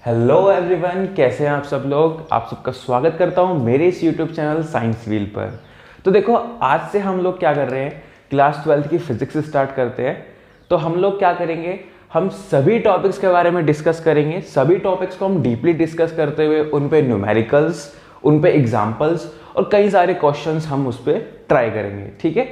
Hello everyone, कैसे हैं आप सब लोग। आप सबका स्वागत करता हूं मेरे इस यूट्यूब चैनल साइंस व्हील पर। तो देखो, आज से हम लोग क्या कर रहे हैं, क्लास 12th की फिजिक्स स्टार्ट करते हैं। तो हम लोग क्या करेंगे, हम सभी टॉपिक्स के बारे में डिस्कस करेंगे। सभी टॉपिक्स को हम डीपली डिस्कस करते हुए उन पे न्यूमेरिकल्स, उन पे एग्जाम्पल्स और कई सारे क्वेश्चंस हम उस पर ट्राई करेंगे। ठीक है,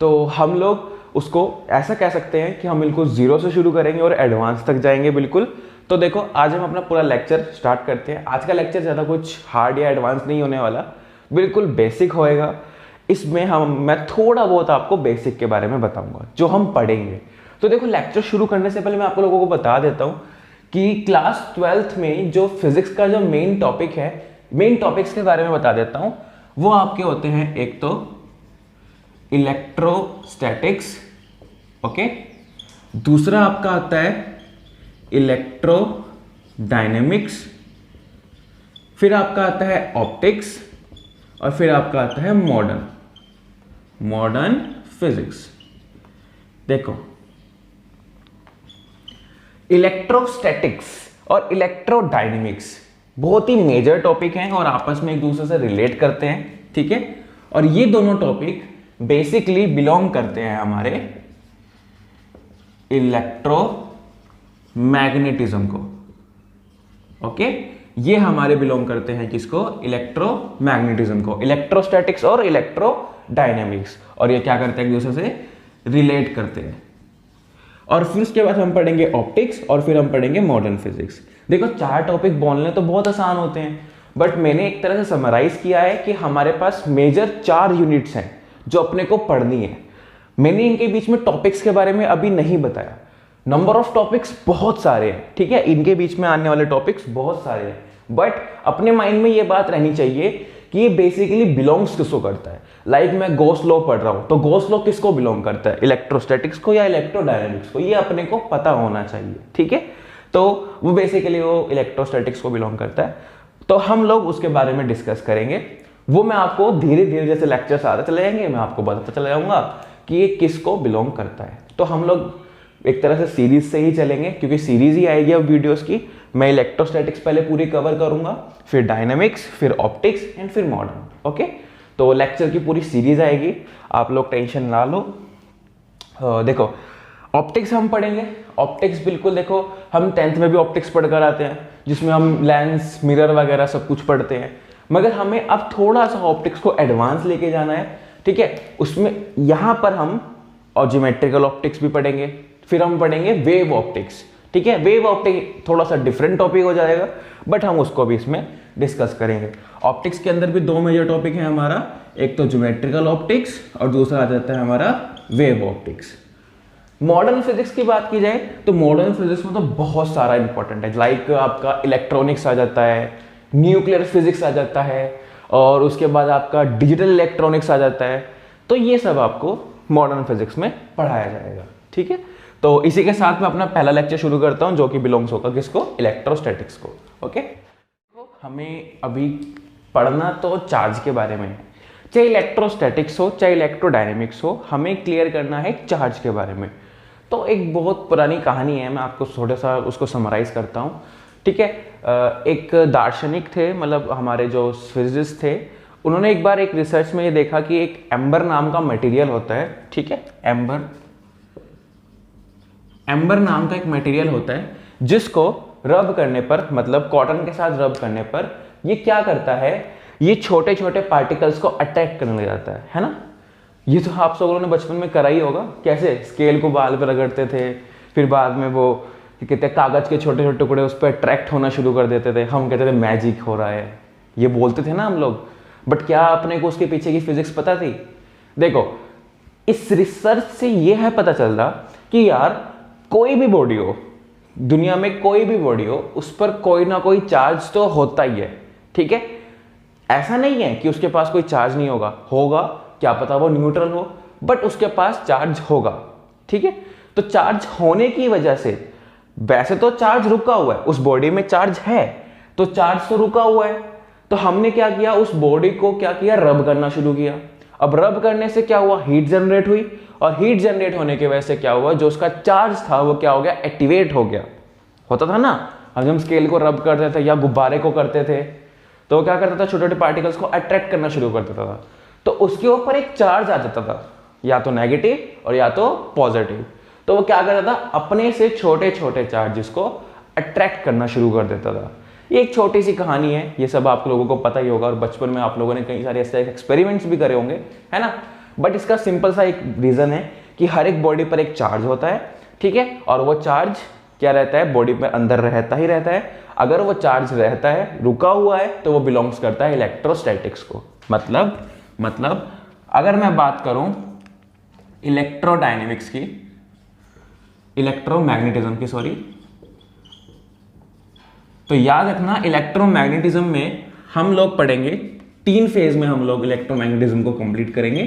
तो हम लोग उसको ऐसा कह सकते हैं कि हम बिल्कुल जीरो से शुरू करेंगे और एडवांस तक जाएंगे बिल्कुल। तो देखो, आज हम अपना पूरा लेक्चर स्टार्ट करते हैं। आज का लेक्चर ज़्यादा कुछ हार्ड या एडवांस नहीं होने वाला, बिल्कुल बेसिक होएगा। इसमें मैं थोड़ा बहुत आपको बेसिक के बारे में बताऊंगा जो हम पढ़ेंगे। तो देखो, लेक्चर शुरू करने से पहले मैं आप लोगों को बता देता हूँ कि क्लास 12th में जो फिजिक्स का जो मेन टॉपिक है, मेन टॉपिक्स के बारे में बता देता हूँ। वो आपके होते हैं, एक तो इलेक्ट्रोस्टैटिक्स, ओके। दूसरा आपका आता है इलेक्ट्रोडायनेमिक्स, फिर आपका आता है ऑप्टिक्स, और फिर आपका आता है मॉडर्न फिजिक्स। देखो, इलेक्ट्रोस्टैटिक्स और इलेक्ट्रोडायनेमिक्स बहुत ही मेजर टॉपिक हैं और आपस में एक दूसरे से रिलेट करते हैं। ठीक है, और ये दोनों टॉपिक बेसिकली बिलोंग करते हैं हमारे इलेक्ट्रोमैग्नेटिज्म को। ओके, ये हमारे बिलोंग करते हैं किसको, इलेक्ट्रोमैग्नेटिज्म को। इलेक्ट्रोस्टैटिक्स और इलेक्ट्रोडायनेमिक्स, और ये क्या करते हैं, एक दूसरे से रिलेट करते हैं। और फिर उसके बाद हम पढ़ेंगे ऑप्टिक्स, और फिर हम पढ़ेंगे मॉडर्न फिजिक्स। देखो, चार टॉपिक बोलने तो बहुत आसान होते हैं, बट मैंने एक तरह से समराइज किया है कि हमारे पास मेजर 4 यूनिट्स हैं जो अपने को पढ़नी है। मैंने इनके बीच में टॉपिक्स के बारे में अभी नहीं बताया। नंबर ऑफ टॉपिक्स बहुत सारे हैं, ठीक है, इनके बीच में आने वाले टॉपिक्स बहुत सारे हैं, बट अपने माइंड में ये बात रहनी चाहिए कि ये बेसिकली बिलोंग्स किसको करता है। लाइक मैं गॉस लॉ पढ़ रहा हूं, तो गॉस लॉ किसको बिलोंग करता है, इलेक्ट्रोस्टैटिक्स को या इलेक्ट्रोडायनेमिक्स को, ये अपने को पता होना चाहिए। ठीक है, तो वो बेसिकली वो इलेक्ट्रोस्टैटिक्स को बिलोंग करता है। तो हम लोग उसके बारे में डिस्कस करेंगे। वो मैं आपको धीरे धीरे जैसे लेक्चर्स आते चले जाएंगे, मैं आपको बताता चला जाऊंगा कि ये किसको बिलोंग करता है। तो हम लोग एक तरह से सीरीज से ही चलेंगे, क्योंकि सीरीज ही आएगी अब वीडियोस की। मैं इलेक्ट्रोस्टैटिक्स पहले पूरी कवर करूंगा, फिर डायनामिक्स, फिर ऑप्टिक्स एंड फिर मॉडर्न। ओके, तो लेक्चर की पूरी सीरीज आएगी, आप लोग टेंशन ना लो। देखो, ऑप्टिक्स हम पढ़ेंगे। ऑप्टिक्स बिल्कुल, देखो, हम 10th में भी ऑप्टिक्स पढ़कर आते हैं, जिसमें हम लेंस, मिरर वगैरह सब कुछ पढ़ते हैं। मगर हमें अब थोड़ा सा ऑप्टिक्स को एडवांस लेके जाना है। ठीक है, उसमें यहां पर हम और ज्योमेट्रिकल ऑप्टिक्स भी पढ़ेंगे, फिर हम पढ़ेंगे वेव ऑप्टिक्स। ठीक है, वेव ऑप्टिक्स थोड़ा सा डिफरेंट टॉपिक हो जाएगा, बट हम उसको भी इसमें डिस्कस करेंगे। ऑप्टिक्स के अंदर भी 2 मेजर टॉपिक है हमारा, एक तो ज्योमेट्रिकल ऑप्टिक्स और दूसरा आ जाता है हमारा वेव ऑप्टिक्स। मॉडर्न फिजिक्स की बात की जाए तो मॉडर्न फिजिक्स में तो बहुत सारा इंपॉर्टेंट है। लाइक आपका इलेक्ट्रॉनिक्स आ जाता है, न्यूक्लियर फिजिक्स आ जाता है, और उसके बाद आपका डिजिटल इलेक्ट्रॉनिक्स आ जाता है। तो ये सब आपको मॉडर्न फिजिक्स में पढ़ाया जाएगा। ठीक है, तो इसी के साथ मैं अपना पहला लेक्चर शुरू करता हूं, जो कि बिलोंग्स होगा किसको, इलेक्ट्रोस्टैटिक्स को। ओके, हमें अभी पढ़ना तो चार्ज के बारे में है। चाहे इलेक्ट्रोस्टैटिक्स हो चाहे इलेक्ट्रोडायनेमिक्स हो, हमें क्लियर करना है चार्ज के बारे में। तो एक बहुत पुरानी कहानी है, मैं आपको थोड़ा सा उसको समराइज करता हूँ। ठीक है, एक दार्शनिक थे, मतलब हमारे जो फिजिसिस्ट थे, उन्होंने एक बार एक रिसर्च में ये देखा कि एक एम्बर नाम का मटेरियल होता है। ठीक है, एम्बर नाम का एक मटेरियल होता है, जिसको रब करने पर, मतलब कॉटन के साथ रब करने पर, ये क्या करता है, ये छोटे छोटे पार्टिकल्स को अटैक करने लग जाता है ना। ये तो आप सब लोगों ने बचपन में करा ही होगा, कैसे स्केल को बाल पर रगड़ते थे, फिर बाद में वो कहते हैं कागज के छोटे छोटे टुकड़े उस पर अट्रैक्ट होना शुरू कर देते थे। हम कहते थे मैजिक हो रहा है, ये बोलते थे ना हम लोग। बट क्या अपने को उसके पीछे की फिजिक्स पता थी? देखो, इस रिसर्च से ये है पता चल रहा कि यार, कोई भी बॉडी हो, दुनिया में कोई भी बॉडी हो, उस पर कोई ना कोई चार्ज तो होता ही है। ठीक है, ऐसा नहीं है कि उसके पास कोई चार्ज नहीं होगा, होगा, क्या पता वो न्यूट्रल हो, बट उसके पास चार्ज होगा। ठीक है, तो चार्ज होने की वजह से, वैसे तो चार्ज रुका हुआ है, उस बॉडी में चार्ज है, तो चार्ज तो रुका हुआ है। तो हमने क्या किया, उस बॉडी को क्या किया, रब करना शुरू किया। अब रब करने से क्या हुआ, हीट जनरेट हुई, और हीट जनरेट होने की वजह से क्या हुआ, जो उसका चार्ज था वो क्या हो गया, एक्टिवेट हो गया। होता था ना, हम स्केल को रब करते थे या गुब्बारे को करते थे तो वो क्या करता था, छोटे छोटे पार्टिकल्स को अट्रैक्ट करना शुरू कर देता था, तो उसके ऊपर एक चार्ज आ जाता था, या तो नेगेटिव और या तो पॉजिटिव। तो वो क्या करता था, अपने से छोटे छोटे चार्जेस को अट्रैक्ट करना शुरू कर देता था। ये एक छोटी सी कहानी है, ये सब आप लोगों को पता ही होगा और बचपन में आप लोगों ने कई सारे ऐसे एक्सपेरिमेंट्स भी करे होंगे, है ना। बट इसका सिंपल सा एक रीजन है कि हर एक बॉडी पर एक चार्ज होता है, ठीक है, और वो चार्ज क्या रहता है, बॉडी में अंदर रहता ही रहता है। अगर वो चार्ज रहता है, रुका हुआ है, तो वो बिलोंग्स करता है इलेक्ट्रोस्टैटिक्स को। मतलब अगर मैं बात करूं इलेक्ट्रोडायनेमिक्स की, इलेक्ट्रोमैग्नेटिज्म की, सॉरी, तो याद रखना इलेक्ट्रोमैग्नेटिज्म में हम लोग पढ़ेंगे 3 फेज में, हम लोग इलेक्ट्रोमैग्नेटिज्म को कंप्लीट करेंगे।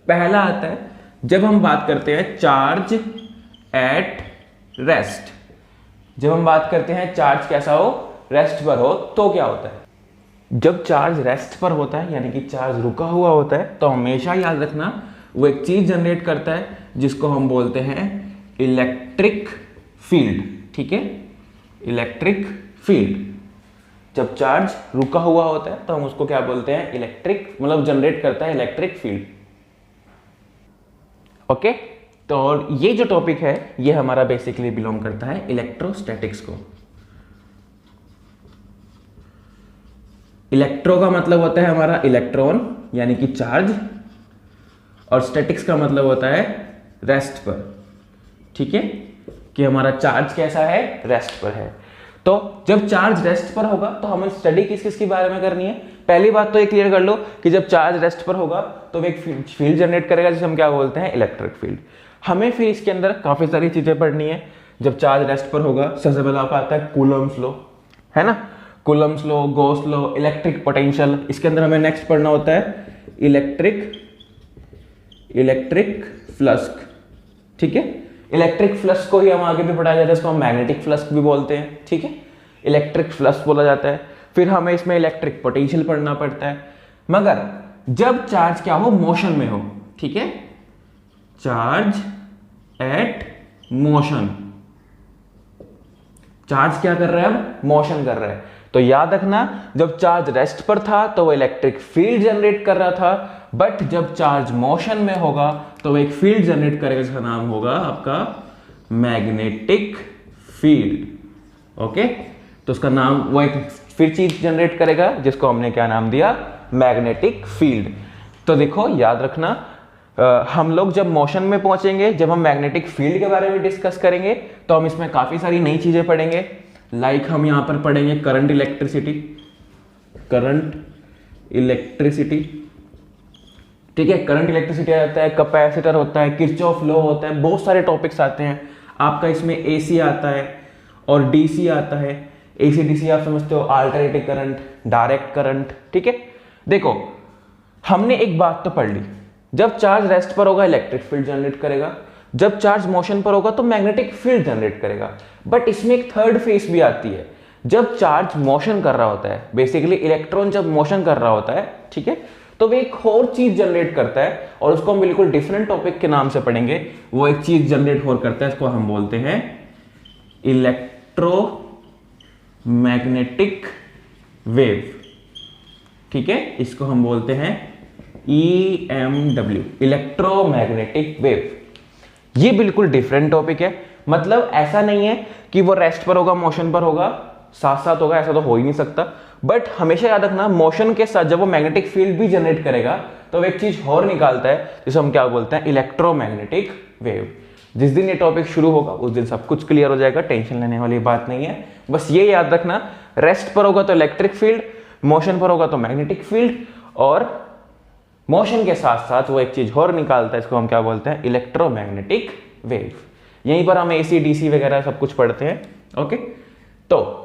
पहला आता है जब हम बात करते हैं चार्ज एट रेस्ट। जब हम बात करते हैं चार्ज कैसा हो, रेस्ट पर हो, तो क्या होता है, जब चार्ज रेस्ट पर होता है यानी कि चार्ज रुका हुआ होता है, तो हमेशा याद रखना वो एक चीज जनरेट करता है जिसको हम बोलते हैं इलेक्ट्रिक फील्ड, ठीक है, इलेक्ट्रिक फील्ड। जब चार्ज रुका हुआ होता है तो हम उसको क्या बोलते हैं, इलेक्ट्रिक, मतलब जनरेट करता है इलेक्ट्रिक फील्ड। ओके, तो ये जो टॉपिक है ये हमारा बेसिकली बिलोंग करता है इलेक्ट्रोस्टैटिक्स को। इलेक्ट्रो का मतलब होता है हमारा इलेक्ट्रॉन यानी कि चार्ज, और स्टैटिक्स का मतलब होता है रेस्ट पर, ठीक है, कि हमारा चार्ज कैसा है, रेस्ट पर है। तो जब चार्ज रेस्ट पर होगा तो हमें स्टडी किस किस के बारे में करनी है। पहली बात तो ये क्लियर कर लो कि जब चार्ज रेस्ट पर होगा तो वो एक फील्ड जनरेट करेगा जिसे हम क्या बोलते हैं, इलेक्ट्रिक फील्ड। हमें फिर इसके अंदर काफी सारी चीजें पढ़नी है। जब चार्ज रेस्ट पर होगा सबसे पहले आपका आता है कूलम्ब्स लॉ, है ना, Coulomb's law, Gauss law, electric potential. इसके अंदर हमें नेक्स्ट पढ़ना होता है इलेक्ट्रिक फ्लक्स, ठीक है, इलेक्ट्रिक फ्लक्स को ही हम आगे भी पढ़ाया जाता है, इसको हम मैग्नेटिक फ्लक्स भी बोलते हैं, ठीक है, इलेक्ट्रिक फ्लक्स बोला जाता है। फिर हमें इसमें इलेक्ट्रिक पोटेंशियल पढ़ना पड़ता है। मगर जब चार्ज क्या हो, मोशन में हो, ठीक है, चार्ज एट मोशन, चार्ज क्या कर रहा है, अब मोशन कर रहा है। तो याद रखना जब चार्ज रेस्ट पर था तो वो इलेक्ट्रिक फील्ड जनरेट कर रहा था, बट जब चार्ज मोशन में होगा तो वो एक फील्ड जनरेट करेगा जिसका नाम होगा आपका मैग्नेटिक फील्ड। ओके, तो उसका नाम, वो एक फिर चीज जनरेट करेगा जिसको हमने क्या नाम दिया, मैग्नेटिक फील्ड। तो देखो याद रखना हम लोग जब मोशन में पहुंचेंगे, जब हम मैग्नेटिक फील्ड के बारे में डिस्कस करेंगे तो हम इसमें काफी सारी नई चीजें पढ़ेंगे। लाइक हम यहां पर पढ़ेंगे करंट इलेक्ट्रिसिटी, ठीक है, करंट इलेक्ट्रिसिटी आ जाता है, कैपेसिटर होता है, किरचॉफ लॉ होता है, बहुत सारे टॉपिक्स आते हैं आपका। इसमें एसी आता है और डीसी आता है। एसी डीसी आप समझते हो, अल्टरनेटिंग करंट, डायरेक्ट करंट, ठीक है। देखो हमने एक बात तो पढ़ ली, जब चार्ज रेस्ट पर होगा इलेक्ट्रिक फील्ड जनरेट करेगा, जब चार्ज मोशन पर होगा तो मैग्नेटिक फील्ड जनरेट करेगा। बट इसमें एक थर्ड फेज भी आती है, जब चार्ज मोशन कर रहा होता है, बेसिकली इलेक्ट्रॉन जब मोशन कर रहा होता है, ठीक है, तो वो एक और चीज जनरेट करता है और उसको हम बिल्कुल डिफरेंट टॉपिक के नाम से पढ़ेंगे। वो एक चीज जनरेट और करता है, इसको हम बोलते हैं इलेक्ट्रोमैग्नेटिक वेव, ठीक है, इसको हम बोलते हैं EMW, इलेक्ट्रोमैग्नेटिक वेव। ये बिल्कुल डिफरेंट टॉपिक है, मतलब ऐसा नहीं है कि वो रेस्ट पर होगा, मोशन पर होगा, साथ साथ होगा, ऐसा तो हो ही नहीं सकता। बट हमेशा याद रखना मोशन के साथ जब वो मैग्नेटिक फील्ड भी जनरेट करेगा तो वो एक चीज और निकालता है जिसे हम क्या बोलते हैं, इलेक्ट्रोमैग्नेटिक वेव। जिस दिन ये टॉपिक शुरू होगा उस दिन सब कुछ क्लियर हो जाएगा, टेंशन लेने वाली बात नहीं है। बस ये याद रखना, रेस्ट पर होगा तो इलेक्ट्रिक फील्ड, मोशन पर होगा तो मैग्नेटिक फील्ड, और मोशन के साथ साथ वो एक चीज और निकालता है, इसको हम क्या बोलते हैं, इलेक्ट्रोमैग्नेटिक वेव। यहीं पर हम एसी डीसी वगैरह सब कुछ पढ़ते हैं। ओके, तो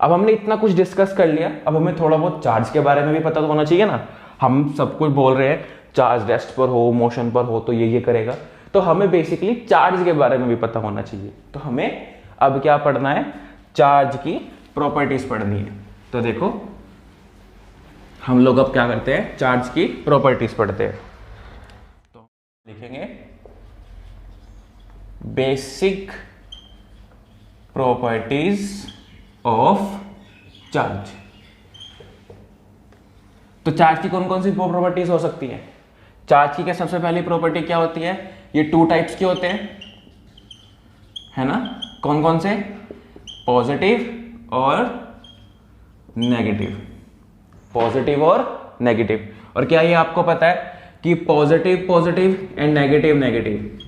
अब हमने इतना कुछ डिस्कस कर लिया, अब हमें थोड़ा बहुत चार्ज के बारे में भी पता तो होना चाहिए ना। हम सब कुछ बोल रहे हैं चार्ज रेस्ट पर हो, मोशन पर हो तो ये करेगा, तो हमें बेसिकली चार्ज के बारे में भी पता होना चाहिए। तो हमें अब क्या पढ़ना है, चार्ज की प्रॉपर्टीज पढ़नी है। तो देखो हम लोग अब क्या करते हैं, चार्ज की प्रॉपर्टीज पढ़ते हैं। तो लिखेंगे बेसिक प्रॉपर्टीज ऑफ चार्ज। तो चार्ज की कौन कौन सी प्रॉपर्टीज हो सकती है? चार्ज की क्या सबसे पहली प्रॉपर्टी क्या होती है? ये टू टाइप्स के होते हैं, है ना? कौन कौन से? पॉजिटिव और नेगेटिव, पॉजिटिव और नेगेटिव। और क्या ये आपको पता है कि positive positive and negative negative,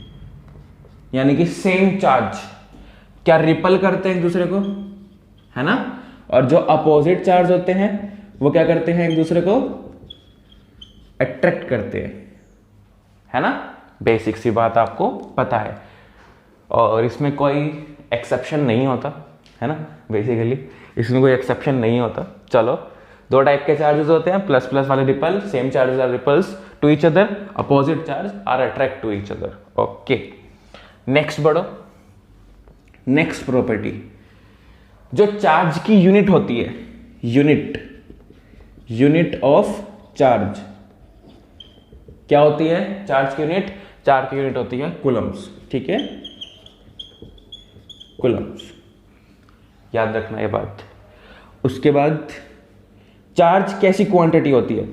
यानी कि सेम चार्ज क्या रिपल करते हैं एक दूसरे को, है ना? और जो अपोजिट चार्ज होते हैं वो क्या करते हैं? एक दूसरे को अट्रैक्ट करते हैं, है ना? बेसिक सी बात आपको पता है, और इसमें कोई एक्सेप्शन नहीं होता, है ना? बेसिकली इसमें कोई एक्सेप्शन नहीं होता। चलो, दो टाइप के चार्जेस होते हैं, प्लस प्लस वाले repel, same charges are repels to each other, opposite charge are attract to each other. Okay, next बढ़ो। नेक्स्ट प्रॉपर्टी, जो चार्ज की यूनिट होती है, यूनिट ऑफ चार्ज क्या होती है? चार्ज की यूनिट, चार्ज की यूनिट होती है कूलम्स, ठीक है? कूलम्स, याद रखना ये बात। उसके बाद चार्ज कैसी क्वांटिटी होती है?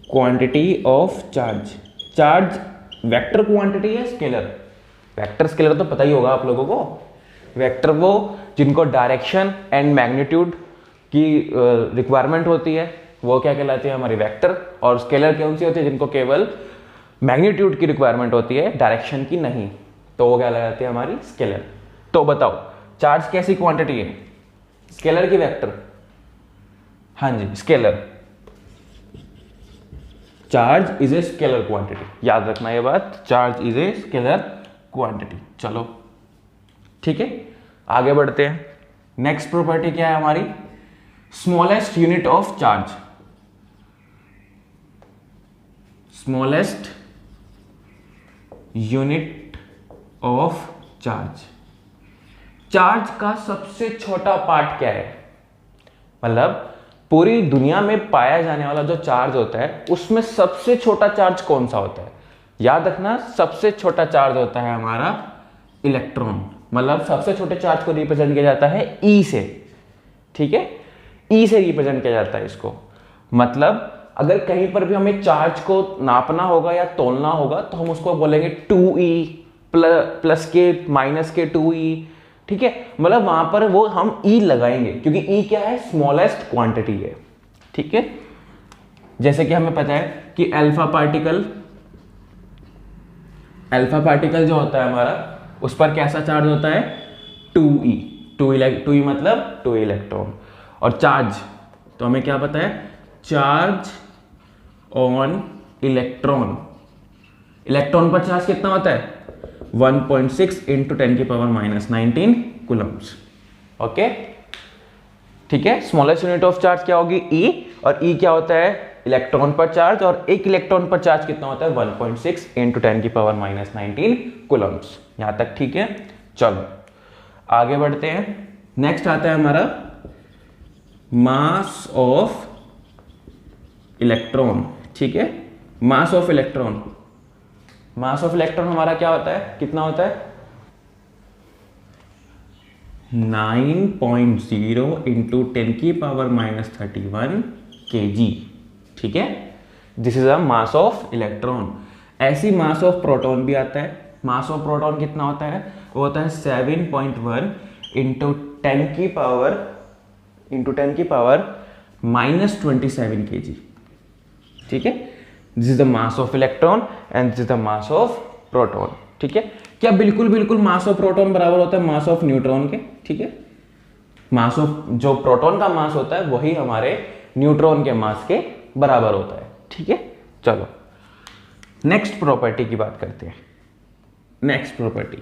Quantity of charge. Charge vector quantity है, स्केलर? वेक्टर स्केलर तो पता ही होगा आप लोगों को। वेक्टर वो जिनको डायरेक्शन एंड मैग्नीट्यूड की रिक्वायरमेंट होती है, वो क्या कहलाती है? हमारी वेक्टर। और स्केलर कौन सी होती है? जिनको केवल मैग्नीट्यूड की रिक्वायरमेंट होती है, डायरेक्शन की नहीं, तो वो क्या कहलाती है? हमारी स्केलर। तो बताओ, चार्ज कैसी क्वांटिटी है? स्केलर की वेक्टर? हाँ जी, scalar. Charge is a scalar quantity, याद रखना ये बात, charge is a scalar quantity. चलो ठीक है, आगे बढ़ते हैं। नेक्स्ट प्रॉपर्टी क्या है हमारी? Smallest unit of charge. Smallest unit of charge. Charge का सबसे छोटा पार्ट क्या है? मतलब पूरी दुनिया में पाया जाने वाला जो चार्ज होता है उसमें सबसे छोटा चार्ज कौन सा होता है? याद रखना, सबसे छोटा चार्ज होता है हमारा इलेक्ट्रॉन। मतलब सबसे छोटे चार्ज को रिप्रेजेंट किया जाता है ई से, ठीक है? ई से रिप्रेजेंट किया जाता है इसको। मतलब अगर कहीं पर भी हमें चार्ज को नापना होगा या तोलना होगा तो हम उसको बोलेंगे 2e प्लस के माइनस के 2e, ठीक है? मतलब वहां पर वो हम ई लगाएंगे क्योंकि ई क्या है? स्मॉलेस्ट क्वांटिटी है, ठीक है? जैसे कि हमें पता है कि अल्फा पार्टिकल जो होता है हमारा, उस पर कैसा चार्ज होता है? 2e। 2e मतलब 2 इलेक्ट्रॉन। और चार्ज तो हमें क्या पता है? Charge on electron. इलेक्ट्रॉन पर चार्ज कितना होता है? 1.6 इंटू 10 की पावर -19 कूलम्स। ओके, ठीक है? स्मॉलेस्ट यूनिट ऑफ चार्ज क्या होगी? ई। और ई क्या होता है? इलेक्ट्रॉन पर चार्ज। और एक इलेक्ट्रॉन पर चार्ज कितना होता है? 1.6 इंटू 10 की पावर -19 कूलम्स। यहां तक ठीक है? चलो आगे बढ़ते हैं। नेक्स्ट आता है हमारा मास ऑफ इलेक्ट्रॉन, ठीक है? Mass of electron. Mass of electron हमारा क्या होता है? कितना होता है? 9.0 इंटू 10 की पावर -31 kg, ठीक है? This is a mass of electron. ऐसी मास ऑफ प्रोटॉन भी आता है। मास ऑफ प्रोटॉन कितना होता है? वो होता है 7.1 इंटू 10 की पावर -27 kg, ठीक है? This is the mass of electron and this is the mass of proton, ठीक है? क्या बिल्कुल मास ऑफ प्रोटॉन बराबर होता है मास ऑफ न्यूट्रॉन के, ठीक है? मास ऑफ जो प्रोटॉन का मास होता है वही हमारे न्यूट्रॉन के मास के बराबर होता है, ठीक है? चलो नेक्स्ट प्रॉपर्टी की बात करते हैं। Next property,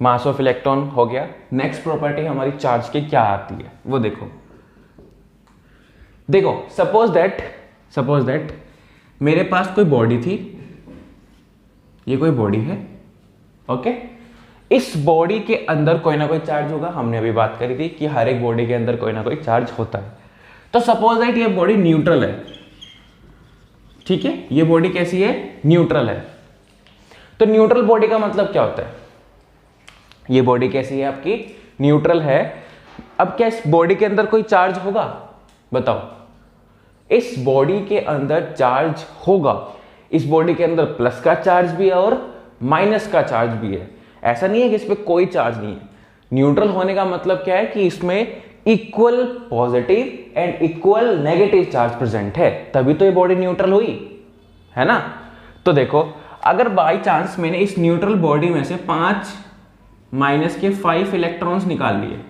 mass of electron हो गया। नेक्स्ट प्रॉपर्टी हमारी चार्ज की क्या आती है वो देखो। सपोज दैट मेरे पास कोई बॉडी थी, ये कोई बॉडी है, ओके? इस बॉडी के अंदर कोई ना कोई चार्ज होगा। हमने अभी बात करी थी कि हर एक बॉडी के अंदर कोई ना कोई चार्ज होता है। तो सपोज दैट ये बॉडी न्यूट्रल है, ठीक है? ये बॉडी कैसी है? न्यूट्रल है। तो न्यूट्रल बॉडी का मतलब क्या होता है? ये बॉडी कैसी है आपकी, न्यूट्रल है। अब क्या इस बॉडी के अंदर कोई चार्ज होगा, बताओ। इस बॉडी के अंदर चार्ज होगा, इस बॉडी के अंदर प्लस का चार्ज भी है और माइनस का चार्ज भी है। ऐसा नहीं है कि इस पे कोई चार्ज नहीं है। न्यूट्रल होने का मतलब क्या है कि इसमें equal positive and equal negative charge present है, तभी तो ये बॉडी न्यूट्रल हुई, है ना। तो देखो, अगर बाई चांस मैंने इस न्यूट्रल बॉडी में से 5 माइनस के 5 इलेक्ट्रॉन्स निकाल लिए,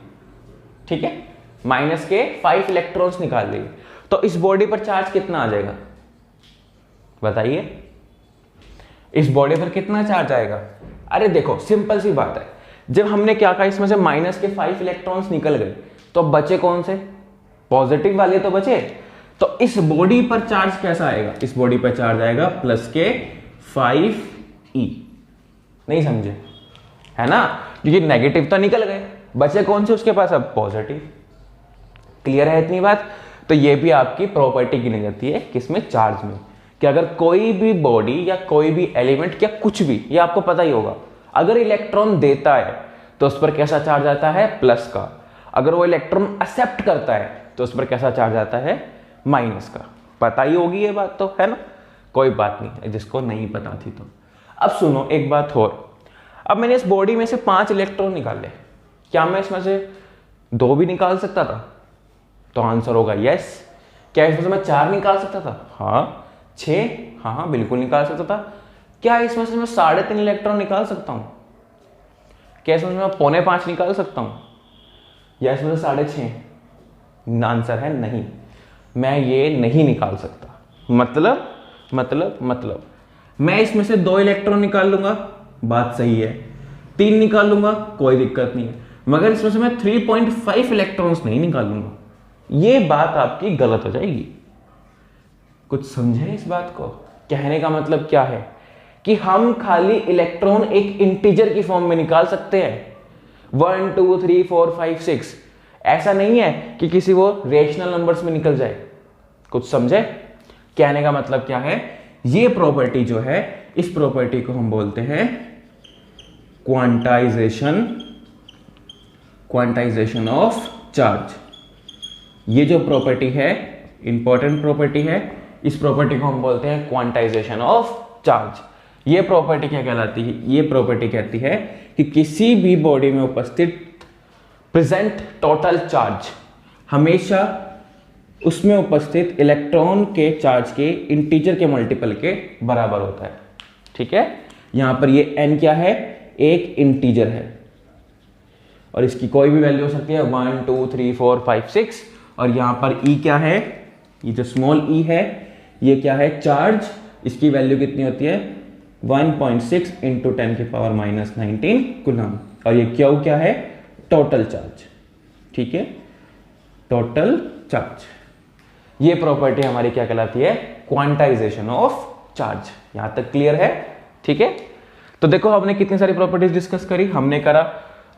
ठीक है, माइनस के 5 इलेक्ट्रॉन्स निकाल लिए, तो इस बॉडी पर चार्ज कितना आ जाएगा, बताइए। इस बॉडी पर कितना चार्ज आएगा। अरे देखो, सिंपल सी बात है, जब हमने क्या कहा, इसमें से माइनस के 5 इलेक्ट्रॉन्स निकल गए, तो बचे कौन से, पॉजिटिव वाले तो बचे। तो इस बॉडी पर चार्ज कैसा आएगा, इस बॉडी पर चार्ज आएगा प्लस के 5e। नहीं समझे, है ना, क्योंकि नेगेटिव तो निकल गए, बचे कौन से उसके पास, अब पॉजिटिव। क्लियर है इतनी बात। तो ये भी आपकी प्रॉपर्टी गिनी जाती है किसमें, चार्ज में, कि अगर कोई भी बॉडी या कोई भी एलिमेंट या कुछ भी, ये आपको पता ही होगा, अगर इलेक्ट्रॉन देता है तो उस पर कैसा चार्ज आता है, प्लस का। अगर वो इलेक्ट्रॉन एक्सेप्ट करता है तो उस पर कैसा चार्ज आता है, माइनस का। पता ही होगी ये बात, तो है ना, कोई बात नहीं जिसको नहीं पता थी तो। अब सुनो एक बात और, अब मैंने इस बॉडी में से 5 इलेक्ट्रॉन निकाले, क्या मैं इसमें से 2 भी निकाल सकता था, तो आंसर होगा यस। क्या इसमें से मैं 4 निकाल सकता था, हाँ। 6, हाँ बिल्कुल निकाल सकता था। क्या इसमें से मैं 3.5 इलेक्ट्रॉन निकाल सकता हूं, क्या इसमें से मैं 4.25 निकाल सकता हूं, या इसमें से 6.5। आंसर है नहीं, मैं ये नहीं निकाल सकता। मतलब मैं इसमें से 2 इलेक्ट्रॉन निकाल लूंगा, बात सही है, 3 निकाल लूंगा, कोई दिक्कत नहीं है, मगर इसमें से मैं 3.5 इलेक्ट्रॉन्स नहीं निकालूंगा, ये बात आपकी गलत हो जाएगी। कुछ समझे इस बात को, कहने का मतलब क्या है कि हम खाली इलेक्ट्रॉन एक इंटीजर की फॉर्म में निकाल सकते हैं, 1 2 3 4 5 6। ऐसा नहीं है कि किसी वो रेशनल नंबर्स में निकल जाए। कुछ समझे, कहने का मतलब क्या है, ये प्रॉपर्टी जो है, इस प्रॉपर्टी को हम बोलते हैं क्वांटाइजेशन ऑफ चार्ज। ये जो प्रॉपर्टी है, इंपॉर्टेंट प्रॉपर्टी है, इस प्रॉपर्टी को हम बोलते हैं क्वांटाइजेशन ऑफ चार्ज। ये प्रॉपर्टी क्या कहलाती है, ये प्रॉपर्टी कहती है कि किसी भी बॉडी में उपस्थित प्रेजेंट टोटल चार्ज हमेशा उसमें उपस्थित इलेक्ट्रॉन के चार्ज के इंटीजर के मल्टीपल के बराबर होता है, ठीक है। यहां पर ये n क्या है, एक इंटीजर है, और इसकी कोई भी वैल्यू हो सकती है, 1 2 3 4 5 6। और यहां पर e क्या है, ये जो स्मॉल e है, ये क्या है, चार्ज। इसकी वैल्यू कितनी होती है, 1.6 इंटू 10 की पावर -19 कूलम। और ये Q क्या है, टोटल चार्ज, ठीक है, टोटल चार्ज। ये प्रॉपर्टी हमारी क्या कहलाती है, क्वांटाइजेशन ऑफ चार्ज। यहां तक क्लियर है, ठीक है। तो देखो, हमने कितनी सारी प्रॉपर्टीज डिस्कस करी, हमने करा,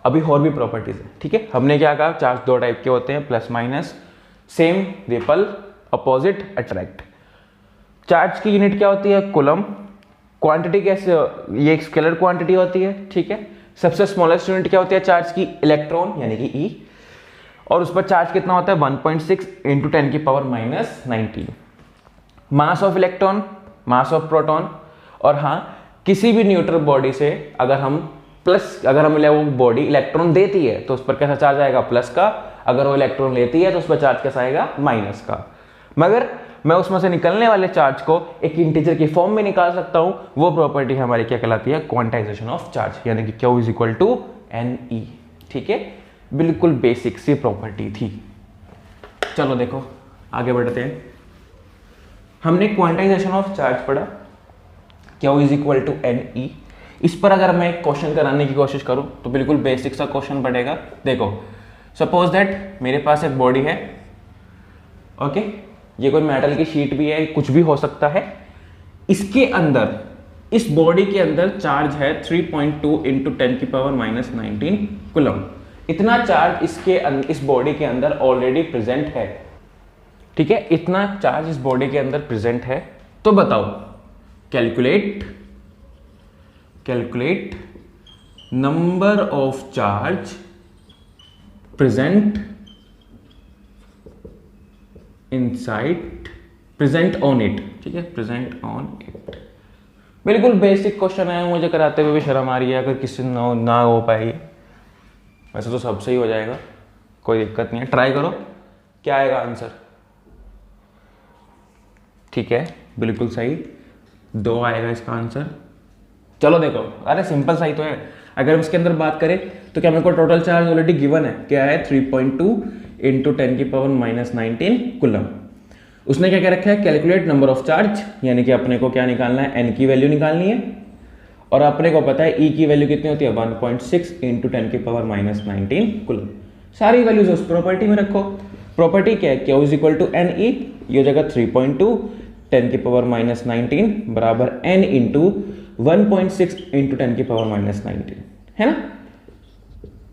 अभी और भी प्रॉपर्टीज है, ठीक है। हमने क्या कहा, चार्ज 2 टाइप के होते हैं, plus minus, same, ripple, opposite, attract. Charge की यूनिट क्या होती है, कूलम। क्वांटिटी कैसे, ये एक स्केलर क्वांटिटी होती है, ठीक है। सबसे स्मॉलेस्ट यूनिट क्या होती है चार्ज की, इलेक्ट्रॉन यानी कि E। और उस पर चार्ज कितना होता है, 1.6 इंटू 10 की power -19। Mass of electron, mass of proton. और हाँ, किसी भी न्यूट्रल बॉडी से अगर हम वो बॉडी इलेक्ट्रॉन देती है तो उस पर कैसा चार्ज आएगा, प्लस का। अगर वो इलेक्ट्रॉन लेती है तो उस पर चार्ज कैसा आएगा, माइनस का। मगर मैं उसमें से निकलने वाले चार्ज को एक इंटीजर की फॉर्म में निकाल सकता हूं। वो प्रॉपर्टी हमारी क्या कहलाती है, क्वांटाइजेशन ऑफ चार्ज, यानी कि Q = NE, ठीक है। बिल्कुल बेसिक सी प्रॉपर्टी थी। चलो देखो आगे बढ़ते हैं। हमने क्वांटाइजेशन ऑफ चार्ज पढ़ा, Q = NE। इस पर अगर मैं एक क्वेश्चन कराने की कोशिश करूं तो बिल्कुल बेसिक सा क्वेश्चन पड़ेगा। देखो, सपोज दैट मेरे पास एक बॉडी है, ओके, ये कोई मेटल की शीट भी है, कुछ भी हो सकता है। इसके अंदर, इस बॉडी के अंदर चार्ज है 3.2 इंटू 10 की पावर -19 कूलम। इतना चार्ज इस बॉडी के अंदर ऑलरेडी प्रेजेंट है, ठीक है। इतना चार्ज इस बॉडी के अंदर प्रेजेंट है। तो बताओ, calculate number of charge present inside, present on it, ठीक है, प्रेजेंट ऑन इट। बिल्कुल बेसिक क्वेश्चन है, मुझे कराते हुए भी शर्म आ रही है अगर किसी ना हो पाए। वैसे तो सबसे ही हो जाएगा, कोई दिक्कत नहीं है, ट्राई करो। क्या आएगा आंसर? ठीक है, बिल्कुल सही, 2 आएगा इसका आंसर। चलो देखो, अरे सिंपल सा ही तो है। अगर हम इसके अंदर बात करें तो क्या मेरे को टोटल चार्ज ऑलरेडी गिवन है, क्या है 3.2 इंटू 10⁻⁻19 कूलम। उसने क्या क्या रखा है, कैलकुलेट नंबर ऑफ चार्ज, यानी कि अपने को क्या निकालना है, एन की वैल्यू निकालनी है। और अपने को पता है ई की वैल्यू कितनी होती है, 1.6 इंटू 10⁻⁻19 कूलम। सारी वैल्यूज उस प्रॉपर्टी में रखो। प्रॉपर्टी क्या है, q is equal to n e, ये हो जाएगा 3.2 10⁻⁻19 बराबर n इंटू 1.6 इंटू 10⁻⁻19, है ना।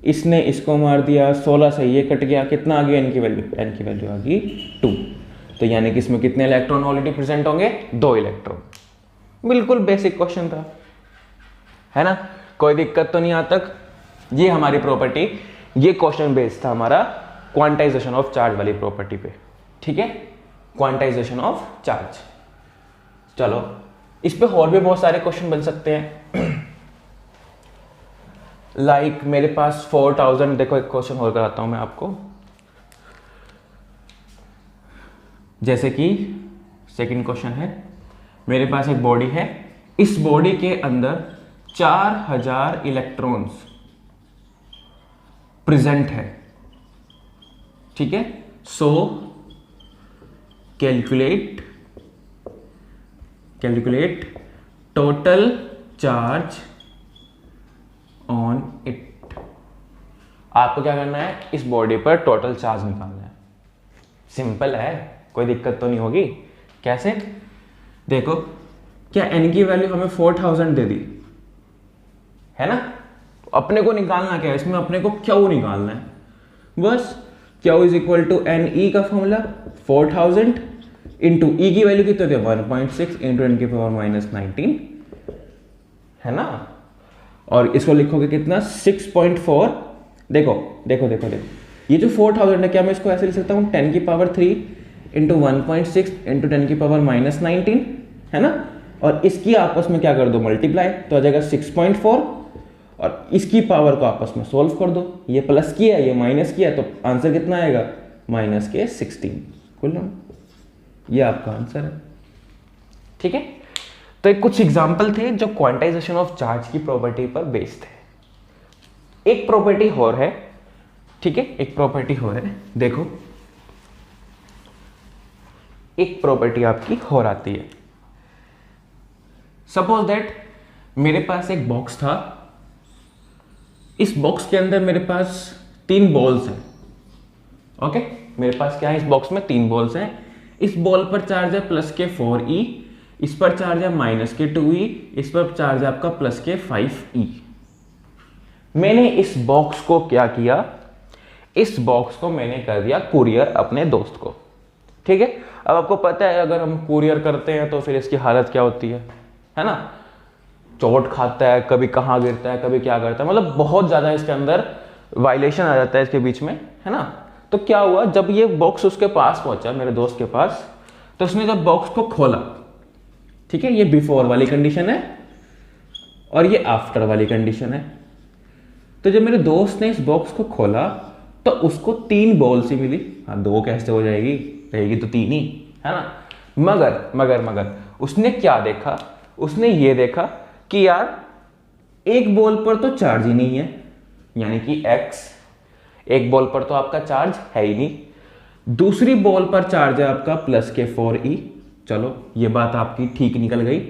इसने इसको मार दिया 16 से, ये कट गया, कितना आ गया n की वैल्यू, n की वैल्यू आ गई 2। तो यानी कि इसमें कितने इलेक्ट्रॉन ऑलरेडी प्रेजेंट होंगे, 2 इलेक्ट्रॉन। बिल्कुल बेसिक क्वेश्चन था, है ना, कोई दिक्कत तो नहीं आज तक। ये हमारी प्रॉपर्टी, ये क्वेश्चन बेस्ड था हमारा क्वांटाइजेशन ऑफ चार्ज वाली प्रॉपर्टी पे, ठीक है, क्वांटाइजेशन ऑफ चार्ज। चलो इस पे और भी बहुत सारे क्वेश्चन बन सकते हैं। लाइक मेरे पास 4000, देखो एक क्वेश्चन और कराता हूं मैं आपको। जैसे कि सेकंड क्वेश्चन है, मेरे पास एक बॉडी है, इस बॉडी के अंदर 4000 इलेक्ट्रॉन्स प्रेजेंट है, ठीक है। सो calculate total charge on it. आपको क्या करना है, इस बॉडी पर टोटल चार्ज निकालना है। सिंपल है, कोई दिक्कत तो नहीं होगी। कैसे, देखो, क्या n की वैल्यू हमें 4000 दे दी है ना, अपने को निकालना क्या है इसमें, अपने को क्यू निकालना है बस। Q is equal to n e का फॉर्मूला 4000 इंटू ई की वैल्यू कितनी होती है, 1.6 इंटू 10⁻⁻19, है ना। और इसको लिखोगे कितना, 6.4। देखो देखो देखो देखो, ये जो 4000 है, क्या मैं इसको ऐसे लिख सकता हूँ 10⁻³ इंटू 1.6 इंटू 10⁻⁻19, है ना। और इसकी आपस में क्या कर दो, मल्टीप्लाई, तो आ जाएगा 6.4। और इसकी पावर को आपस में सोल्व कर दो, ये प्लस की है, ये माइनस की है, तो आंसर कितना आएगा, -16 कूलम। ये आपका आंसर है, ठीक है। तो एक कुछ एग्जाम्पल थे जो क्वांटाइजेशन ऑफ चार्ज की प्रॉपर्टी पर बेस्ड है। एक प्रॉपर्टी और है, ठीक है, एक प्रॉपर्टी और है। देखो एक प्रॉपर्टी आपकी और आती है। सपोज दैट मेरे पास एक बॉक्स था, इस बॉक्स के अंदर मेरे पास 3 बॉल्स हैं, ओके। मेरे पास क्या है, इस बॉक्स में 3 बॉल्स हैं। इस बॉल पर चार्ज है +4e, इस पर चार्ज है -2e, इस पर चार्ज है आपका +5e। मैंने इस बॉक्स को क्या किया, इस बॉक्स को मैंने कर दिया कुरियर अपने दोस्त को, ठीक है। अब आपको पता है अगर हम कुरियर करते हैं तो फिर इसकी हालत क्या होती है ना, चोट खाता है, कभी कहाँ गिरता है, कभी क्या करता है, मतलब बहुत ज्यादा इसके अंदर वायलेशन आ जाता है इसके बीच में, है ना। तो क्या हुआ, जब ये बॉक्स उसके पास पहुंचा, मेरे दोस्त के पास, तो उसने जब बॉक्स को खोला, ठीक है, ये बिफोर वाली कंडीशन है और ये आफ्टर वाली कंडीशन है। तो जब मेरे दोस्त ने इस बॉक्स को खोला तो उसको 3 बॉल्स ही मिली। हाँ, 2 कैसे हो जाएगी, रहेगी तो 3 ही, है ना। मगर उसने क्या देखा, उसने ये देखा कि यार एक बॉल पर तो चार्ज ही नहीं है, यानी कि x, एक बॉल पर तो आपका चार्ज है ही नहीं। दूसरी बॉल पर चार्ज है आपका +4e, चलो ये बात आपकी ठीक निकल गई।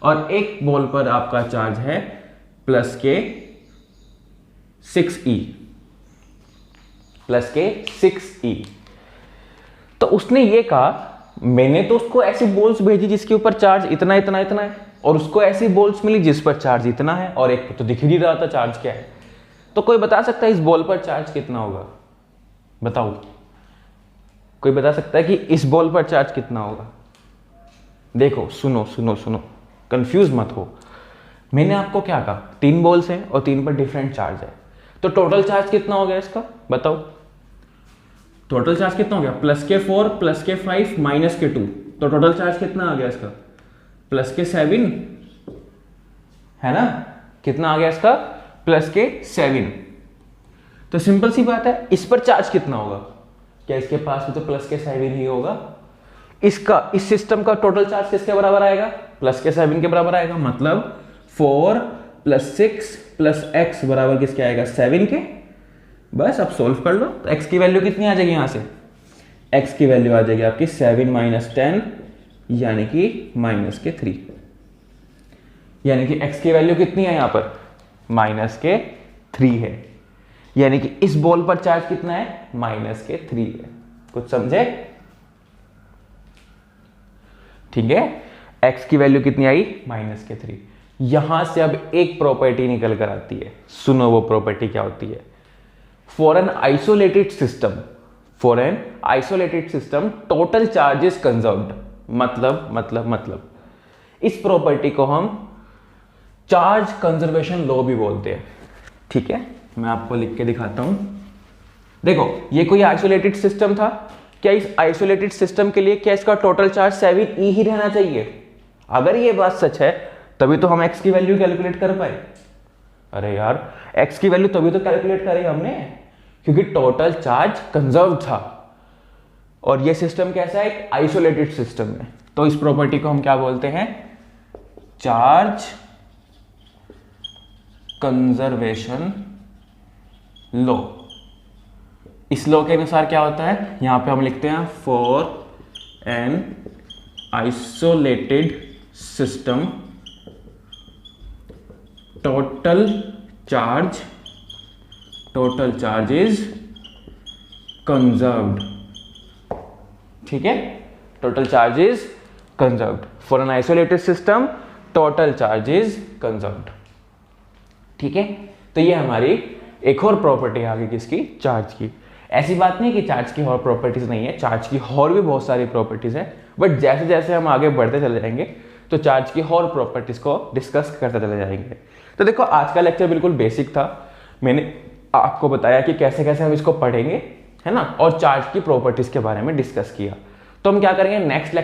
और एक बॉल पर आपका चार्ज है +6e। तो उसने ये कहा, मैंने तो उसको ऐसी बॉल्स भेजी जिसके ऊपर चार्ज इतना इतना इतना है, और उसको ऐसी बॉल्स मिली जिस पर चार्ज इतना है, और एक पर तो दिख ही नहीं रहा था चार्ज क्या है। तो कोई बता सकता है इस बॉल पर चार्ज कितना होगा, बताओ, कोई बता सकता है कि इस बॉल पर चार्ज कितना होगा। देखो सुनो, कंफ्यूज मत हो। मैंने आपको क्या कहा, 3 बॉल्स हैं और 3 पर डिफरेंट चार्ज है, तो टोटल चार्ज कितना हो गया इसका बताओ। टोटल चार्ज कितना हो गया, +4 +5 -2, तो टोटल चार्ज कितना आ गया इसका, +7 है ना, कितना आ गया इसका, +7। तो सिंपल सी बात है, इस पर चार्ज कितना होगा, क्या इसके पास भी तो +7 ही होगा। इसका, इस सिस्टम का टोटल चार्ज किसके बराबर आएगा, +7 के बराबर आएगा, मतलब 4 + 6 + x बराबर किसके आएगा, 7 के। बस अब सोल्व कर लो, तो x की वैल्यू कितनी आ जाएगी, यहां से x की वैल्यू आ जाएगी आपकी 7 - 10 यानी कि -3, यानी कि x की वैल्यू कितनी है यहां पर, -3 है, यानी कि इस बॉल पर चार्ज कितना है, -3 है। कुछ समझे, ठीक है। x की वैल्यू कितनी आई, -3। यहां से अब एक प्रॉपर्टी निकल कर आती है, सुनो वो प्रॉपर्टी क्या होती है। For an isolated system total charge is conserved, मतलब इस प्रॉपर्टी को हम चार्ज कंजर्वेशन लॉ भी बोलते हैं, ठीक है। मैं आपको लिख के दिखाता हूं। देखो ये कोई आइसोलेटेड सिस्टम था, क्या इस आइसोलेटेड सिस्टम के लिए क्या इसका टोटल चार्ज 7e ही रहना चाहिए। अगर ये बात सच है तभी तो हम x की वैल्यू कैलकुलेट कर पाए। अरे यार x की वैल्यू तभी तो कैलकुलेट करी हमने, क्योंकि टोटल चार्ज कंजर्व था और ये सिस्टम कैसा है, एक आइसोलेटेड सिस्टम है। तो इस प्रॉपर्टी को हम क्या बोलते हैं, चार्ज कंजर्वेशन लॉ। इस लॉ के अनुसार क्या होता है, यहां पे हम लिखते हैं for an isolated system total charge is conserved, ठीक है। Total charge is conserved for an isolated system, total charge is conserved, ठीक है। तो ये हमारी एक और प्रॉपर्टी आ गई किसकी, चार्ज की। ऐसी बात नहीं कि चार्ज की और प्रॉपर्टीज नहीं है, चार्ज की और भी बहुत सारी प्रॉपर्टीज है, बट जैसे जैसे हम आगे बढ़ते चले जाएंगे तो चार्ज की और प्रॉपर्टीज को डिस्कस करते चले जाएंगे। तो देखो आज का लेक्चर बिल्कुल बेसिक था, मैंने आपको बताया कि कैसे कैसे हम इसको पढ़ेंगे, है ना, और चार्ज की प्रॉपर्टीज के बारे में डिस्कस किया। तो हम क्या करेंगे नेक्स्ट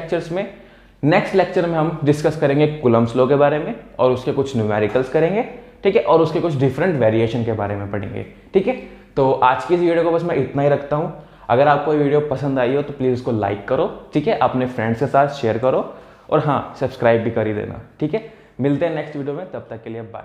लेक्चर में हम डिस्कस करेंगे कूलम्ब्स लॉ के बारे में और उसके कुछ न्यूमेरिकल्स करेंगे, ठीक है, और उसके कुछ डिफरेंट वेरिएशन के बारे में पढ़ेंगे, ठीक है। तो आज की इस वीडियो को बस मैं इतना ही रखता हूं। अगर आपको ये वीडियो पसंद आई हो तो प्लीज उसको लाइक करो, ठीक है, अपने फ्रेंड्स के साथ शेयर करो और हाँ सब्सक्राइब भी कर ही देना, ठीक है। मिलते हैं नेक्स्ट वीडियो में, तब तक के लिए बाय।